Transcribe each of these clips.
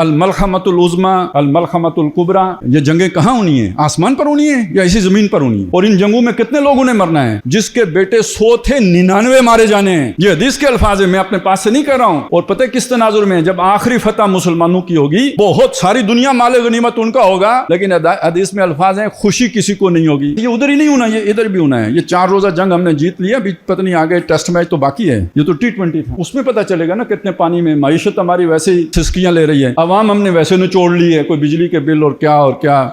अलमलखमतुल उज़्मा, अलमलखमतुल कुबरा, ये जंगें कहाँ होनी है? आसमान पर होनी है या इसी जमीन पर होनी है? और इन जंगों में कितने लोगों ने मरना है? जिसके बेटे 100 थे 99 मारे जाने हैं। ये हदीस के अल्फाज है, मैं अपने पास से नहीं कह रहा हूँ। और पता है किस तनाजुर में? जब आखिरी फतह मुसलमानों की होगी, बहुत सारी दुनिया माले गनीमत उनका होगा, लेकिन हदीस में अल्फाज हैं खुशी किसी को नहीं होगी। ये उधर ही नहीं होना, ये इधर भी होना है। ये 4 रोजा जंग हमने जीत लिया, अभी पता नहीं आगे टेस्ट मैच तो बाकी है। ये तो T20 था, उसमें पता चलेगा ना कितने पानी में। माइशत हमारी वैसे ही सिसकियां ले रही है, अवाम हमने वैसे निचोड़ ली है, कोई बिजली के बिल और क्या,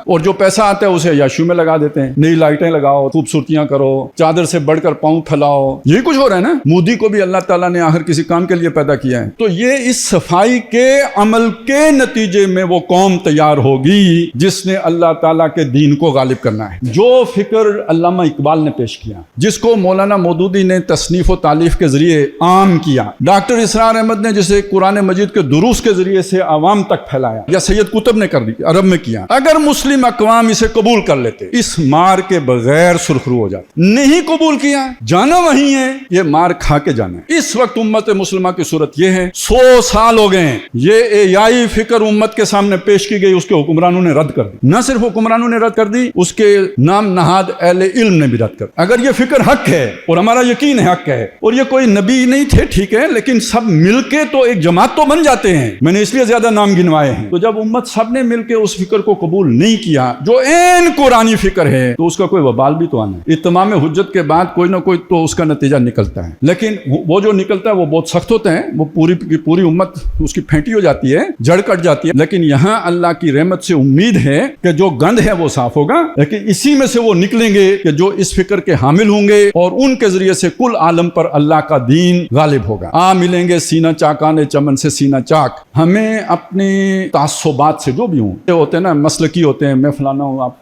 और जो पैसा आता है उसे याशू में लगा देते हैं। नई लाइटें लगाओ, खूबसूरतियां करो, चादर से बढ़कर पांव फैलाओ, यही कुछ हो रहा है ना। मोदी को भी अल्लाह ताला ने आखिर किसी काम के लिए पैदा किया है। तो ये इस सफाई के अमल के नतीजे में वो कौम तैयार होगी जिसने अल्लाह ताला के दीन को गालिब करना है। जो फिक्र अल्लामा इकबाल ने पेश किया, जिसको मौलाना मौदूदी ने तसनीफ और तालीफ के जरिए आम किया, डॉक्टर इसरार अहमद ने जिसे कुरान मजीद के दुरूस के जरिए से आवाम तक फैलाया, या सैयद कुतुब ने कर दी अरब में किया, अगर मुस्लिम अकवाम इसे कबूल कर लेते, इस मार के बगैर सुरखरू हो जाते। नहीं कबूल किया, जाना वही है, ये मार खा के जाना है। इस वक्त उम्मत मुस्लिमा की सूरत ये है, 100 साल हो गए ये एयाई फिक्र उम्मत के सामने पेश की गई, उसके हुक्मरानों ने रद्द कर दी। न सिर्फ हुक्मरानों ने रद्द कर दी, उसके नाम नहाद अहले इल्म ने भी रद्द कर दी। अगर ये फिक्र हक है, और हमारा यकीन है हक है, और ये कोई नबी नहीं थे, ठीक है, लेकिन सब मिलके तो एक जमात तो बन जाते हैं। मैंने इसलिए ज्यादा नाम गिनवाए हैं। तो जब उम्मत सब ने मिलकर उस फिक्र को कबूल नहीं किया जो एन कुरानी फिक्र है, तो उसका कोई वबाल भी तो आना है। इत्माम हुज्जत के बाद कोई ना कोई तो उसका नतीजा निकलता है, लेकिन वो जो निकलता है वो बहुत सख्त होता है। वो पूरी की पूरी उम्मत उसकी फेंटी हो जाती है, जड़ कट जाती है। लेकिन यहाँ अल्लाह की रहमत से उम्मीद है कि जो गंद है वो साफ होगा, लेकिन इसी में से वो निकलेंगे कि जो इस फिक्र के हामिल होंगे, और उनके जरिए से कुल आलम पर अल्लाह का दीन गालिब होगा। आ मिलेंगे सीना चाकाने चमन से सीना चाक। हमें अपने तासुबात से जो भी होते हैं ना, मसलकी होते हैं, मैं फलाना हूँ, आप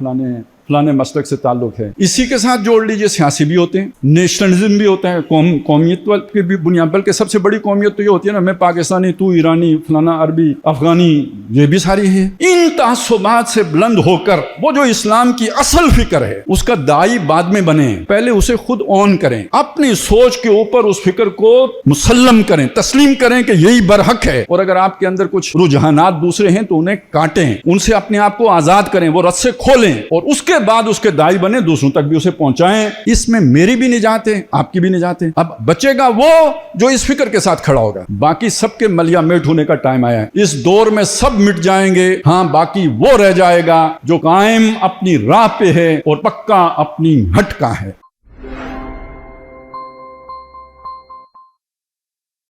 फलाने मसलक से ताल्लुक है, इसी के साथ जोड़ लीजिए सियासी भी होते हैं, नेशनलिज्म भी होता है, कौमियत की भी बुनियाद। बल्कि सबसे बड़ी कौमियत तो ये होती है ना, मैं पाकिस्तानी, तू ईरानी, फलाना अरबी, अफगानी, ये भी सारी है। इन तासुबात से बुलंद होकर वो जो इस्लाम की असल फिक्र है उसका दाई बाद में बने, पहले उसे खुद ऑन करें, अपनी सोच के ऊपर उस फिक्र को मुसल्लम करें, तस्लीम करें कि यही बरहक है। और अगर आपके अंदर कुछ रुझानात दूसरे हैं तो उन्हें काटें, उनसे अपने आप को आजाद करें, वो रस्से खोलें, और उसके बाद उसके दाई बने, दूसरों तक भी उसे पहुंचाएं। इसमें मेरी भी निजात है, आपकी भी निजात है। अब बचेगा वो जो इस फिक्र के साथ खड़ा होगा। बाकी सबके मलिया मेट होने का टाइम आया है। इस दौर में सब मिट जाएंगे, हाँ, बाकी वो रह जाएगा जो कायम अपनी राह पे है और पक्का अपनी हट का है।